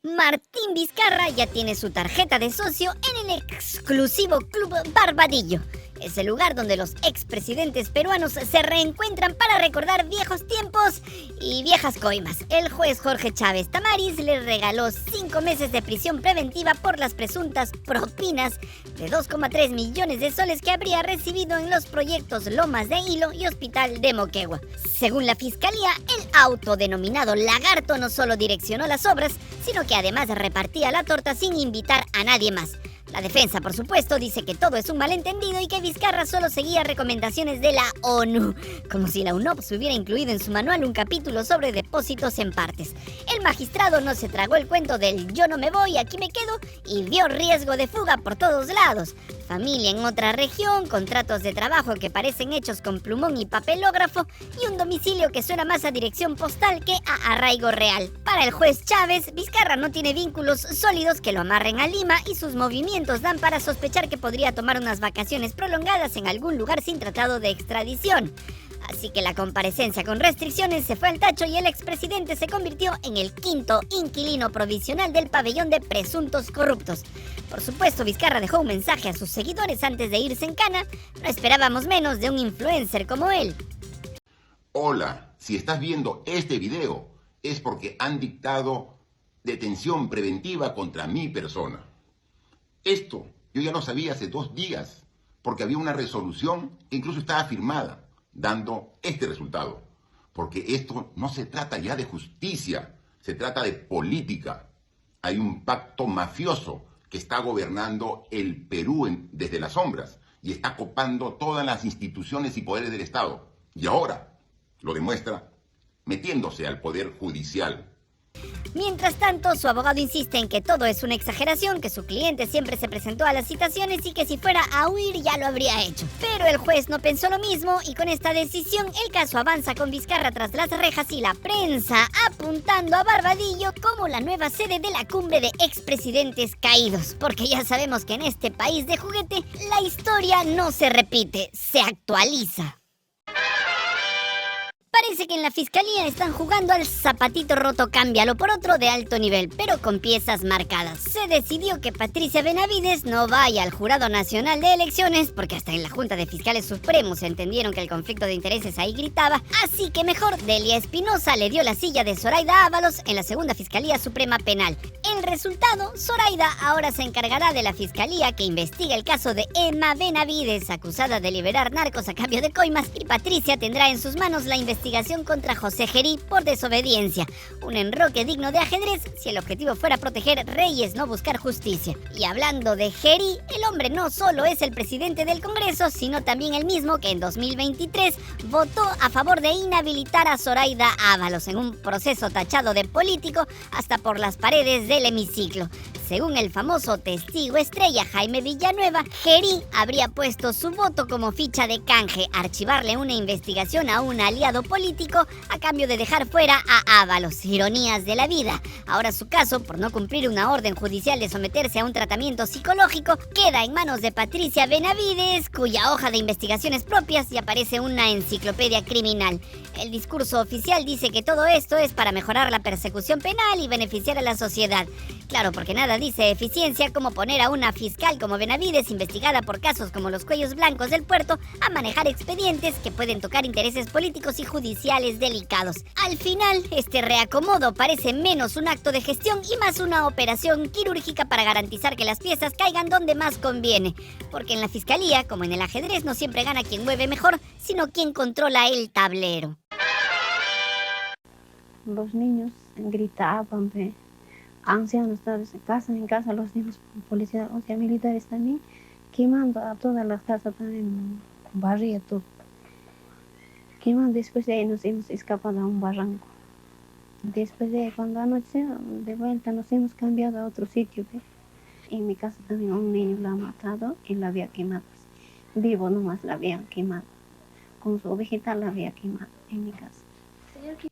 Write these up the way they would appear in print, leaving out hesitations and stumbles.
Martín Vizcarra ya tiene su tarjeta de socio en el exclusivo Club Barbadillo. Es el lugar donde los expresidentes peruanos se reencuentran para recordar viejos tiempos y viejas coimas. El juez Jorge Chávez Tamaris le regaló 5 meses de prisión preventiva por las presuntas propinas de 2,3 millones de soles que habría recibido en los proyectos Lomas de Hilo y Hospital de Moquegua. Según la fiscalía, el autodenominado lagarto no solo direccionó las obras, sino que además repartía la torta sin invitar a nadie más. La defensa, por supuesto, dice que todo es un malentendido y que Vizcarra solo seguía recomendaciones de la ONU, como si la UNOPS hubiera incluido en su manual un capítulo sobre depósitos en partes. El magistrado no se tragó el cuento del yo no me voy, aquí me quedo y vio riesgo de fuga por todos lados. Familia en otra región, contratos de trabajo que parecen hechos con plumón y papelógrafo y un domicilio que suena más a dirección postal que a arraigo real. Para el juez Chávez, Vizcarra no tiene vínculos sólidos que lo amarren a Lima y sus movimientos dan para sospechar que podría tomar unas vacaciones prolongadas en algún lugar sin tratado de extradición. Así que la comparecencia con restricciones se fue al tacho y el expresidente se convirtió en el 5º inquilino provisional del pabellón de presuntos corruptos. Por supuesto, Vizcarra dejó un mensaje a sus seguidores antes de irse en cana. No esperábamos menos de un influencer como él. Hola, si estás viendo este video es porque han dictado detención preventiva contra mi persona. Esto yo ya lo sabía hace 2 días, porque había una resolución que incluso estaba firmada, dando este resultado. Porque esto no se trata ya de justicia, se trata de política. Hay un pacto mafioso que está gobernando el Perú desde las sombras y está copando todas las instituciones y poderes del Estado. Y ahora lo demuestra metiéndose al poder judicial. Mientras tanto, su abogado insiste en que todo es una exageración, que su cliente siempre se presentó a las citaciones y que si fuera a huir ya lo habría hecho. Pero el juez no pensó lo mismo y con esta decisión el caso avanza con Vizcarra tras las rejas y la prensa apuntando a Barbadillo como la nueva sede de la cumbre de expresidentes caídos. Porque ya sabemos que en este país de juguete la historia no se repite, se actualiza. Parece que en la fiscalía están jugando al zapatito roto cámbialo por otro de alto nivel, pero con piezas marcadas. Se decidió que Patricia Benavides no vaya al Jurado Nacional de Elecciones, porque hasta en la Junta de Fiscales Supremos entendieron que el conflicto de intereses ahí gritaba, así que mejor Delia Espinosa le dio la silla de Zoraida Ábalos en la Segunda Fiscalía Suprema Penal. El resultado, Zoraida ahora se encargará de la fiscalía que investiga el caso de Emma Benavides, acusada de liberar narcos a cambio de coimas, y Patricia tendrá en sus manos la investigación contra José Gerí por desobediencia. Un enroque digno de ajedrez si el objetivo fuera proteger reyes, no buscar justicia. Y hablando de Gerí, el hombre no solo es el presidente del Congreso, sino también el mismo que en 2023 votó a favor de inhabilitar a Zoraida Ábalos en un proceso tachado de político hasta por las paredes del hemiciclo. Según el famoso testigo estrella Jaime Villanueva, Gerí habría puesto su voto como ficha de canje, archivarle una investigación a un aliado político a cambio de dejar fuera a Ábalos. Ironías de la vida. Ahora su caso, por no cumplir una orden judicial de someterse a un tratamiento psicológico, queda en manos de Patricia Benavides, cuya hoja de investigaciones propias y aparece una enciclopedia criminal. El discurso oficial dice que todo esto es para mejorar la persecución penal y beneficiar a la sociedad. Claro, porque nada dice eficiencia como poner a una fiscal como Benavides, investigada por casos como los cuellos blancos del puerto, a manejar expedientes que pueden tocar intereses políticos y judiciales delicados. Al final, este reacomodo parece menos un acto de gestión y más una operación quirúrgica para garantizar que las piezas caigan donde más conviene. Porque en la fiscalía, como en el ajedrez, no siempre gana quien mueve mejor, sino quien controla el tablero. Los niños gritaban, ancianos en casa, los niños policías, o sea, militares también, quemando a todas las casas también, barría todo. Quemando, después de ahí nos hemos escapado a un barranco. Después de ahí, cuando anoche, de vuelta nos hemos cambiado a otro sitio. En mi casa también un niño lo ha matado y lo había quemado. Vivo nomás la habían quemado. Con su vegetal la había quemado en mi casa.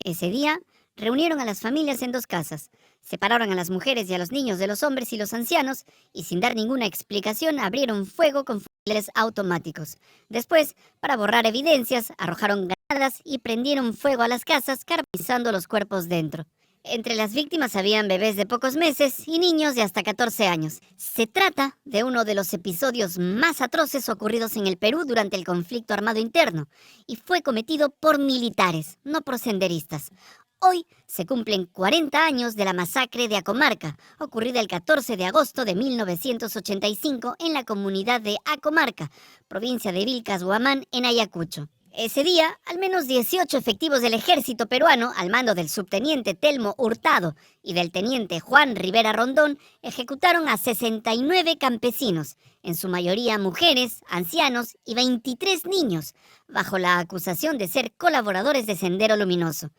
Ese día reunieron a las familias en 2 casas, separaron a las mujeres y a los niños de los hombres y los ancianos y sin dar ninguna explicación abrieron fuego con fusiles automáticos. Después, para borrar evidencias, arrojaron granadas y prendieron fuego a las casas carbonizando los cuerpos dentro. Entre las víctimas habían bebés de pocos meses y niños de hasta 14 años. Se trata de uno de los episodios más atroces ocurridos en el Perú durante el conflicto armado interno y fue cometido por militares, no por senderistas. Hoy se cumplen 40 años de la masacre de Acomarca, ocurrida el 14 de agosto de 1985 en la comunidad de Acomarca, provincia de Vilcas, Huamán, en Ayacucho. Ese día, al menos 18 efectivos del ejército peruano, al mando del subteniente Telmo Hurtado y del teniente Juan Rivera Rondón, ejecutaron a 69 campesinos, en su mayoría mujeres, ancianos y 23 niños, bajo la acusación de ser colaboradores de Sendero Luminoso.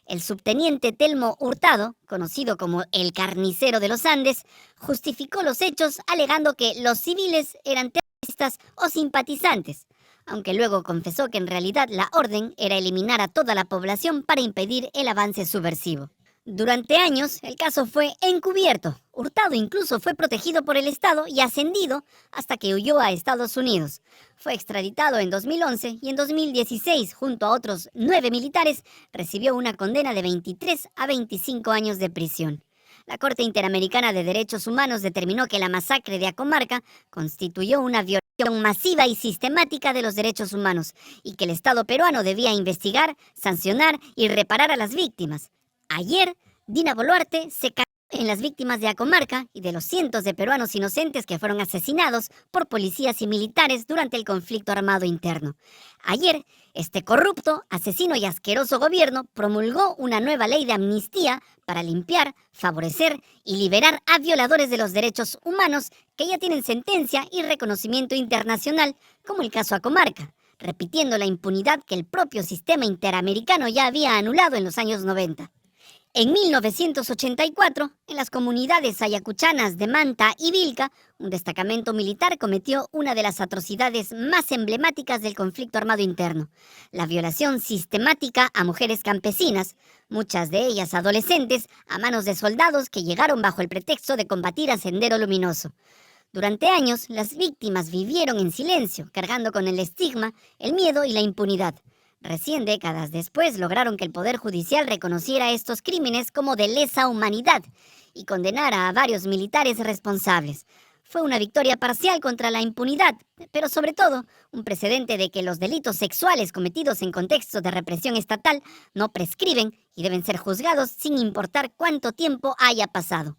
El subteniente Telmo Hurtado, conocido como el Carnicero de los Andes, justificó los hechos alegando que los civiles eran terroristas o simpatizantes, aunque luego confesó que en realidad la orden era eliminar a toda la población para impedir el avance subversivo. Durante años, el caso fue encubierto. Hurtado incluso fue protegido por el Estado y ascendido hasta que huyó a Estados Unidos. Fue extraditado en 2011 y en 2016, junto a otros 9 militares, recibió una condena de 23 a 25 años de prisión. La Corte Interamericana de Derechos Humanos determinó que la masacre de Acomarca constituyó una violación masiva y sistemática de los derechos humanos y que el Estado peruano debía investigar, sancionar y reparar a las víctimas. Ayer, Dina Boluarte se cayó en las víctimas de Acomarca y de los cientos de peruanos inocentes que fueron asesinados por policías y militares durante el conflicto armado interno. Ayer, este corrupto, asesino y asqueroso gobierno promulgó una nueva ley de amnistía para limpiar, favorecer y liberar a violadores de los derechos humanos que ya tienen sentencia y reconocimiento internacional, como el caso Acomarca, repitiendo la impunidad que el propio sistema interamericano ya había anulado en los años 90. En 1984, en las comunidades ayacuchanas de Manta y Vilca, un destacamento militar cometió una de las atrocidades más emblemáticas del conflicto armado interno: la violación sistemática a mujeres campesinas, muchas de ellas adolescentes, a manos de soldados que llegaron bajo el pretexto de combatir a Sendero Luminoso. Durante años, las víctimas vivieron en silencio, cargando con el estigma, el miedo y la impunidad. Recién décadas después lograron que el Poder Judicial reconociera estos crímenes como de lesa humanidad y condenara a varios militares responsables. Fue una victoria parcial contra la impunidad, pero sobre todo un precedente de que los delitos sexuales cometidos en contexto de represión estatal no prescriben y deben ser juzgados sin importar cuánto tiempo haya pasado.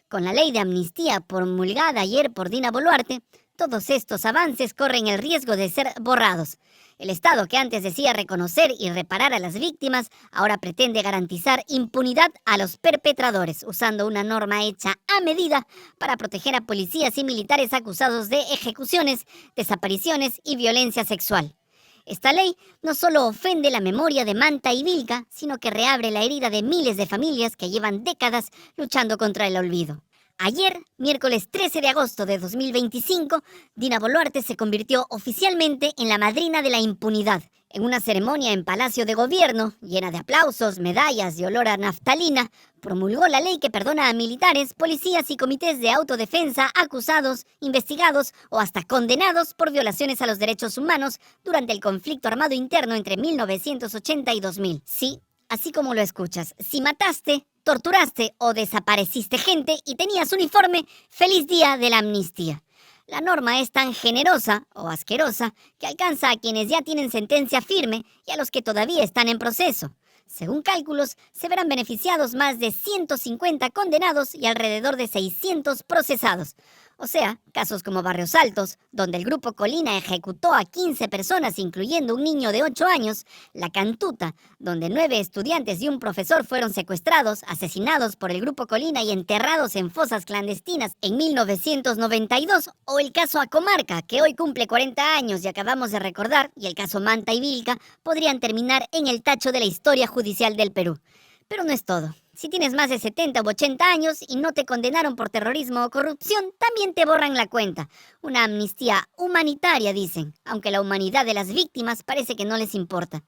Con la ley de amnistía promulgada ayer por Dina Boluarte, todos estos avances corren el riesgo de ser borrados. El Estado, que antes decía reconocer y reparar a las víctimas, ahora pretende garantizar impunidad a los perpetradores, usando una norma hecha a medida para proteger a policías y militares acusados de ejecuciones, desapariciones y violencia sexual. Esta ley no solo ofende la memoria de Manta y Vilca, sino que reabre la herida de miles de familias que llevan décadas luchando contra el olvido. Ayer, miércoles 13 de agosto de 2025, Dina Boluarte se convirtió oficialmente en la madrina de la impunidad. En una ceremonia en Palacio de Gobierno, llena de aplausos, medallas y olor a naftalina, promulgó la ley que perdona a militares, policías y comités de autodefensa acusados, investigados o hasta condenados por violaciones a los derechos humanos durante el conflicto armado interno entre 1980 y 2000. Sí, así como lo escuchas, si mataste, torturaste o desapareciste gente y tenías uniforme, feliz día de la amnistía. La norma es tan generosa o asquerosa que alcanza a quienes ya tienen sentencia firme y a los que todavía están en proceso. Según cálculos, se verán beneficiados más de 150 condenados y alrededor de 600 procesados. O sea, casos como Barrios Altos, donde el Grupo Colina ejecutó a 15 personas, incluyendo un niño de 8 años, La Cantuta, donde 9 estudiantes y un profesor fueron secuestrados, asesinados por el Grupo Colina y enterrados en fosas clandestinas en 1992, o el caso Acomarca, que hoy cumple 40 años y acabamos de recordar, y el caso Manta y Vilca, podrían terminar en el tacho de la historia judicial del Perú. Pero no es todo. Si tienes más de 70 u 80 años y no te condenaron por terrorismo o corrupción, también te borran la cuenta. Una amnistía humanitaria, dicen, aunque la humanidad de las víctimas parece que no les importa.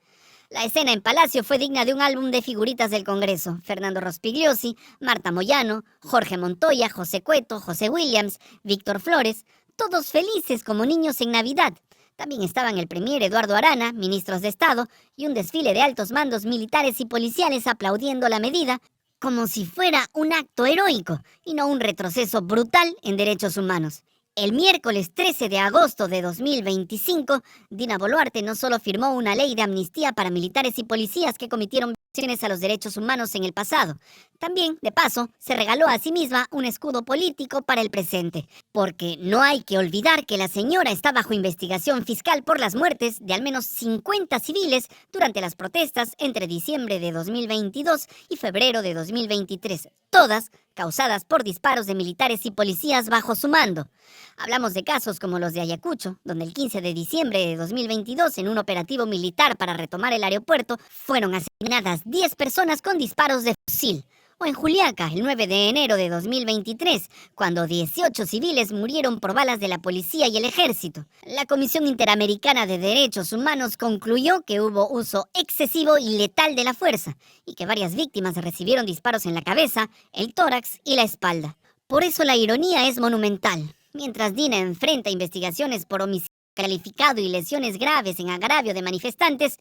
La escena en Palacio fue digna de un álbum de figuritas del Congreso. Fernando Rospigliosi, Marta Moyano, Jorge Montoya, José Cueto, José Williams, Víctor Flores, todos felices como niños en Navidad. También estaban el premier Eduardo Arana, ministros de Estado, y un desfile de altos mandos militares y policiales aplaudiendo la medida, como si fuera un acto heroico y no un retroceso brutal en derechos humanos. El miércoles 13 de agosto de 2025, Dina Boluarte no solo firmó una ley de amnistía para militares y policías que cometieron violaciones a los derechos humanos en el pasado, también, de paso, se regaló a sí misma un escudo político para el presente, porque no hay que olvidar que la señora está bajo investigación fiscal por las muertes de al menos 50 civiles durante las protestas entre diciembre de 2022 y febrero de 2023, todas causadas por disparos de militares y policías bajo su mando. Hablamos de casos como los de Ayacucho, donde el 15 de diciembre de 2022, en un operativo militar para retomar el aeropuerto, fueron asesinadas 10 personas con disparos de fusil. O en Juliaca, el 9 de enero de 2023, cuando 18 civiles murieron por balas de la policía y el ejército. La Comisión Interamericana de Derechos Humanos concluyó que hubo uso excesivo y letal de la fuerza, y que varias víctimas recibieron disparos en la cabeza, el tórax y la espalda. Por eso la ironía es monumental. Mientras Dina enfrenta investigaciones por homicidio calificado y lesiones graves en agravio de manifestantes,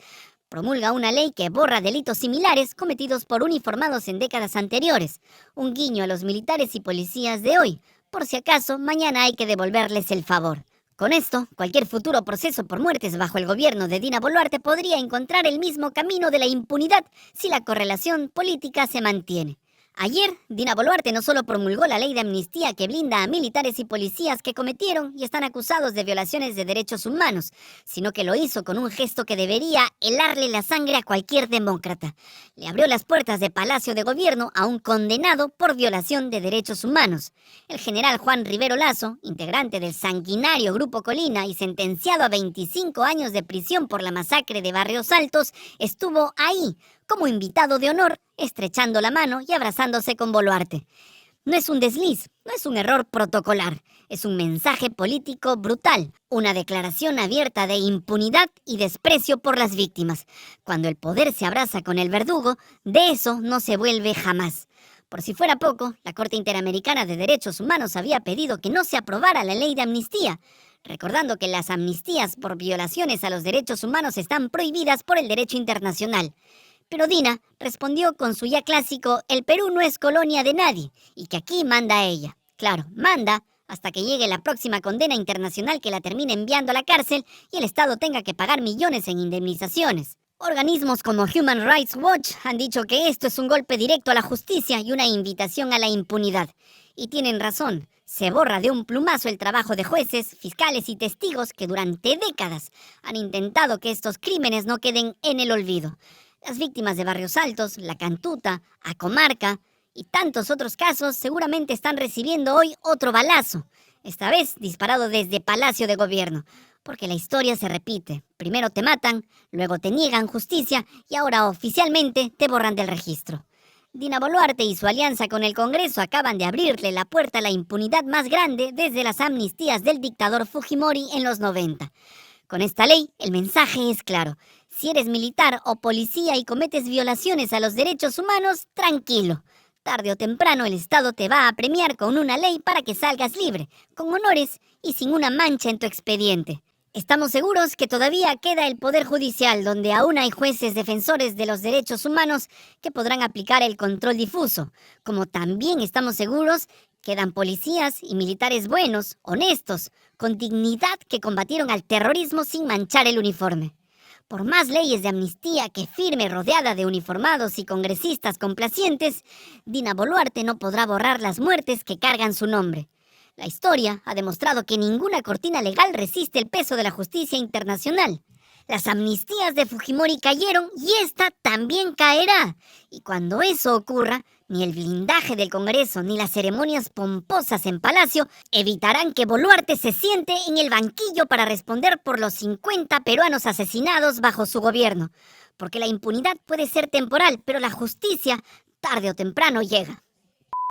promulga una ley que borra delitos similares cometidos por uniformados en décadas anteriores. Un guiño a los militares y policías de hoy, por si acaso mañana hay que devolverles el favor. Con esto, cualquier futuro proceso por muertes bajo el gobierno de Dina Boluarte podría encontrar el mismo camino de la impunidad si la correlación política se mantiene. Ayer, Dina Boluarte no solo promulgó la ley de amnistía que blinda a militares y policías que cometieron y están acusados de violaciones de derechos humanos, sino que lo hizo con un gesto que debería helarle la sangre a cualquier demócrata. Le abrió las puertas de Palacio de Gobierno a un condenado por violación de derechos humanos. El general Juan Rivero Lazo, integrante del sanguinario Grupo Colina y sentenciado a 25 años de prisión por la masacre de Barrios Altos, estuvo ahí como invitado de honor, estrechando la mano y abrazándose con Boluarte. No es un desliz, no es un error protocolar, es un mensaje político brutal, una declaración abierta de impunidad y desprecio por las víctimas. Cuando el poder se abraza con el verdugo, de eso no se vuelve jamás. Por si fuera poco, la Corte Interamericana de Derechos Humanos había pedido que no se aprobara la ley de amnistía, recordando que las amnistías por violaciones a los derechos humanos están prohibidas por el derecho internacional. Pero Dina respondió con su ya clásico «El Perú no es colonia de nadie» y que aquí manda ella. Claro, manda hasta que llegue la próxima condena internacional que la termine enviando a la cárcel y el Estado tenga que pagar millones en indemnizaciones. Organismos como Human Rights Watch han dicho que esto es un golpe directo a la justicia y una invitación a la impunidad. Y tienen razón, se borra de un plumazo el trabajo de jueces, fiscales y testigos que durante décadas han intentado que estos crímenes no queden en el olvido. Las víctimas de Barrios Altos, La Cantuta, Acomarca y tantos otros casos seguramente están recibiendo hoy otro balazo, esta vez disparado desde Palacio de Gobierno, porque la historia se repite. Primero te matan, luego te niegan justicia y ahora oficialmente te borran del registro. Dina Boluarte y su alianza con el Congreso acaban de abrirle la puerta a la impunidad más grande desde las amnistías del dictador Fujimori en los 90. Con esta ley, el mensaje es claro. Si eres militar o policía y cometes violaciones a los derechos humanos, tranquilo. Tarde o temprano el Estado te va a premiar con una ley para que salgas libre, con honores y sin una mancha en tu expediente. Estamos seguros que todavía queda el Poder Judicial, donde aún hay jueces defensores de los derechos humanos que podrán aplicar el control difuso. Como también estamos seguros quedan policías y militares buenos, honestos, con dignidad que combatieron al terrorismo sin manchar el uniforme. Por más leyes de amnistía que firme rodeada de uniformados y congresistas complacientes, Dina Boluarte no podrá borrar las muertes que cargan su nombre. La historia ha demostrado que ninguna cortina legal resiste el peso de la justicia internacional. Las amnistías de Fujimori cayeron y esta también caerá. Y cuando eso ocurra, ni el blindaje del Congreso ni las ceremonias pomposas en Palacio evitarán que Boluarte se siente en el banquillo para responder por los 50 peruanos asesinados bajo su gobierno. Porque la impunidad puede ser temporal, pero la justicia tarde o temprano llega.